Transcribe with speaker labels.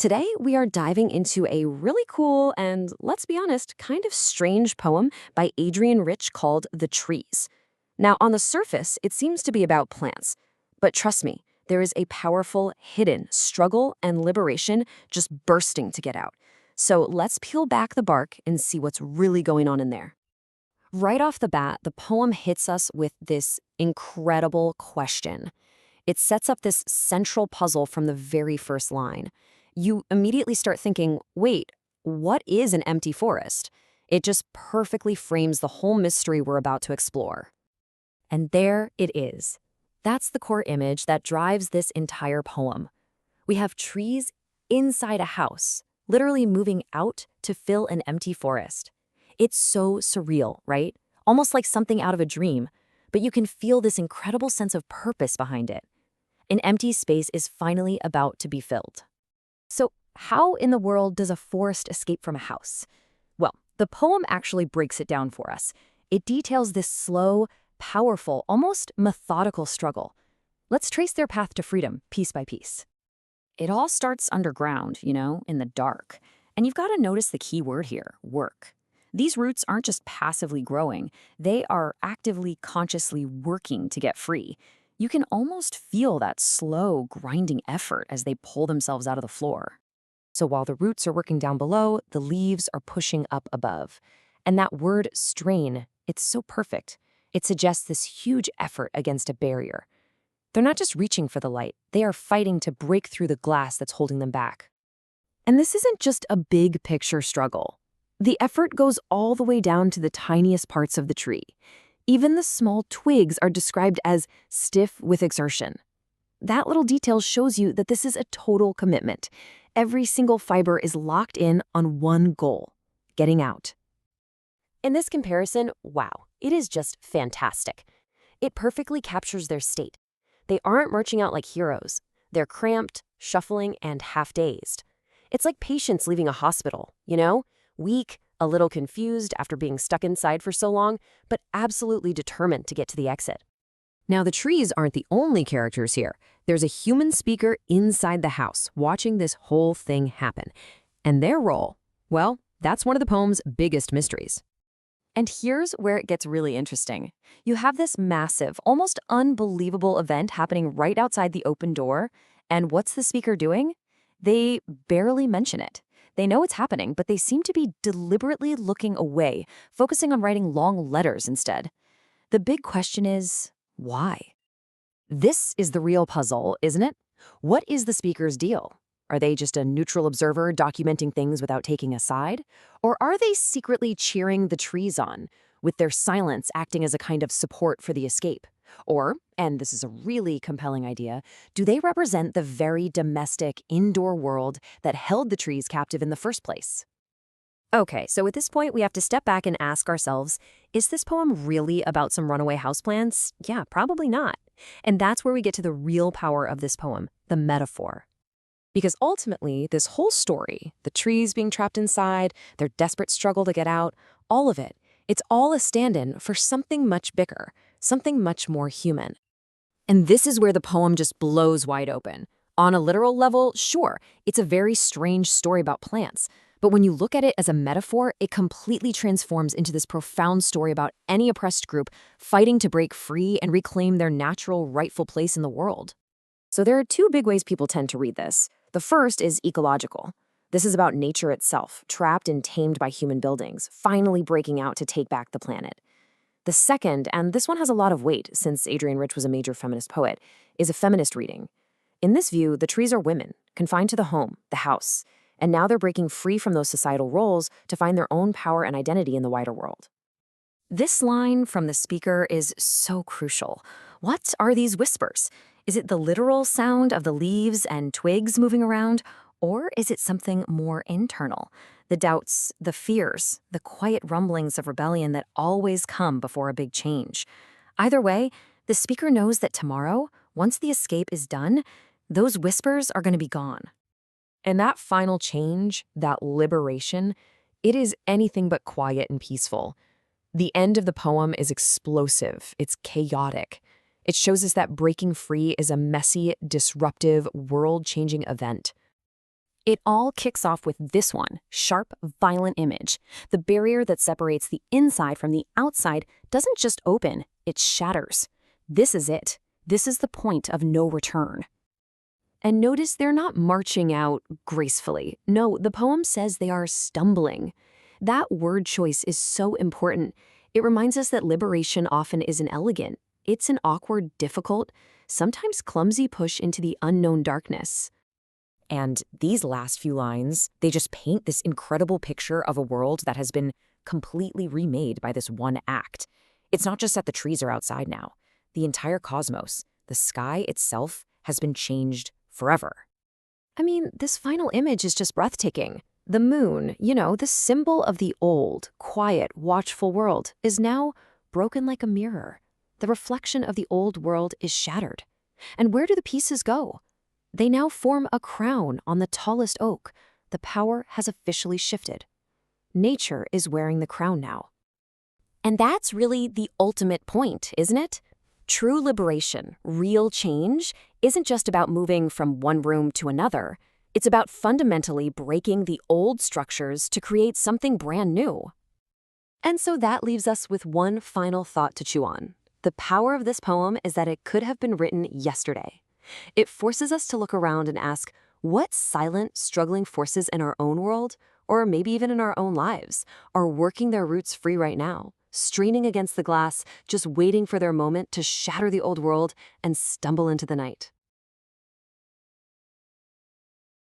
Speaker 1: Today, we are diving into a really cool and, let's be honest, kind of strange poem by Adrienne Rich called The Trees. Now, on the surface, it seems to be about plants. But trust me, there is a powerful, hidden struggle and liberation just bursting to get out. So let's peel back the bark and see what's really going on in there. Right off the bat, the poem hits us with this incredible question. It sets up this central puzzle from the very first line. You immediately start thinking, wait, what is an empty forest? It just perfectly frames the whole mystery we're about to explore. And there it is. That's the core image that drives this entire poem. We have trees inside a house, literally moving out to fill an empty forest. It's so surreal, right? Almost like something out of a dream, but you can feel this incredible sense of purpose behind it. An empty space is finally about to be filled. So how in the world does a forest escape from a house? Well, the poem actually breaks it down for us. It details this slow, powerful, almost methodical struggle. Let's trace their path to freedom, piece by piece. It all starts underground, in the dark. And you've got to notice the key word here, work. These roots aren't just passively growing. They are actively, consciously working to get free. You can almost feel that slow, grinding effort as they pull themselves out of the floor. So while the roots are working down below, the leaves are pushing up above. And that word strain, it's so perfect. It suggests this huge effort against a barrier. They're not just reaching for the light, they are fighting to break through the glass that's holding them back. And this isn't just a big picture struggle. The effort goes all the way down to the tiniest parts of the tree. Even the small twigs are described as stiff with exertion. That little detail shows you that this is a total commitment. Every single fiber is locked in on one goal, getting out. In this comparison, wow, it is just fantastic. It perfectly captures their state. They aren't marching out like heroes. They're cramped, shuffling, and half-dazed. It's like patients leaving a hospital, weak, a little confused after being stuck inside for so long, but absolutely determined to get to the exit. Now, the trees aren't the only characters here. There's a human speaker inside the house watching this whole thing happen. And their role, well, that's one of the poem's biggest mysteries. And here's where it gets really interesting. You have this massive, almost unbelievable event happening right outside the open door. And what's the speaker doing? They barely mention it. They know it's happening, but they seem to be deliberately looking away, focusing on writing long letters instead. The big question is, why? This is the real puzzle, isn't it? What is the speaker's deal? Are they just a neutral observer documenting things without taking a side? Or are they secretly cheering the trees on, with their silence acting as a kind of support for the escape? Or, and this is a really compelling idea, do they represent the very domestic indoor world that held the trees captive in the first place? Okay, so at this point we have to step back and ask ourselves, is this poem really about some runaway houseplants? Yeah, probably not. And that's where we get to the real power of this poem, the metaphor. Because ultimately, this whole story, the trees being trapped inside, their desperate struggle to get out, all of it, it's all a stand-in for something much bigger, something much more human. And this is where the poem just blows wide open. On a literal level, sure, it's a very strange story about plants. But when you look at it as a metaphor, it completely transforms into this profound story about any oppressed group fighting to break free and reclaim their natural, rightful place in the world. So there are two big ways people tend to read this. The first is ecological. This is about nature itself, trapped and tamed by human buildings, finally breaking out to take back the planet. The second, and this one has a lot of weight since Adrienne Rich was a major feminist poet, is a feminist reading. In this view, the trees are women, confined to the home, the house, and now they're breaking free from those societal roles to find their own power and identity in the wider world. This line from the speaker is so crucial. What are these whispers? Is it the literal sound of the leaves and twigs moving around, or is it something more internal? The doubts, the fears, the quiet rumblings of rebellion that always come before a big change. Either way, the speaker knows that tomorrow, once the escape is done, those whispers are going to be gone. And that final change, that liberation, it is anything but quiet and peaceful. The end of the poem is explosive, it's chaotic. It shows us that breaking free is a messy, disruptive, world-changing event.
Speaker 2: It all kicks off with this one, sharp, violent image. The barrier that separates the inside from the outside doesn't just open, it shatters. This is it. This is the point of no return.
Speaker 1: And notice they're not marching out gracefully. No, the poem says they are stumbling. That word choice is so important. It reminds us that liberation often isn't elegant. It's an awkward, difficult, sometimes clumsy push into the unknown darkness.
Speaker 2: And these last few lines, they just paint this incredible picture of a world that has been completely remade by this one act. It's not just that the trees are outside now. The entire cosmos, the sky itself, has been changed forever.
Speaker 1: I mean, this final image is just breathtaking. The moon, the symbol of the old, quiet, watchful world, is now broken like a mirror. The reflection of the old world is shattered. And where do the pieces go? They now form a crown on the tallest oak. The power has officially shifted. Nature is wearing the crown now. And that's really the ultimate point, isn't it? True liberation, real change, isn't just about moving from one room to another. It's about fundamentally breaking the old structures to create something brand new. And so that leaves us with one final thought to chew on. The power of this poem is that it could have been written yesterday. It forces us to look around and ask, what silent, struggling forces in our own world, or maybe even in our own lives, are working their roots free right now, straining against the glass, just waiting for their moment to shatter the old world and stumble into the night?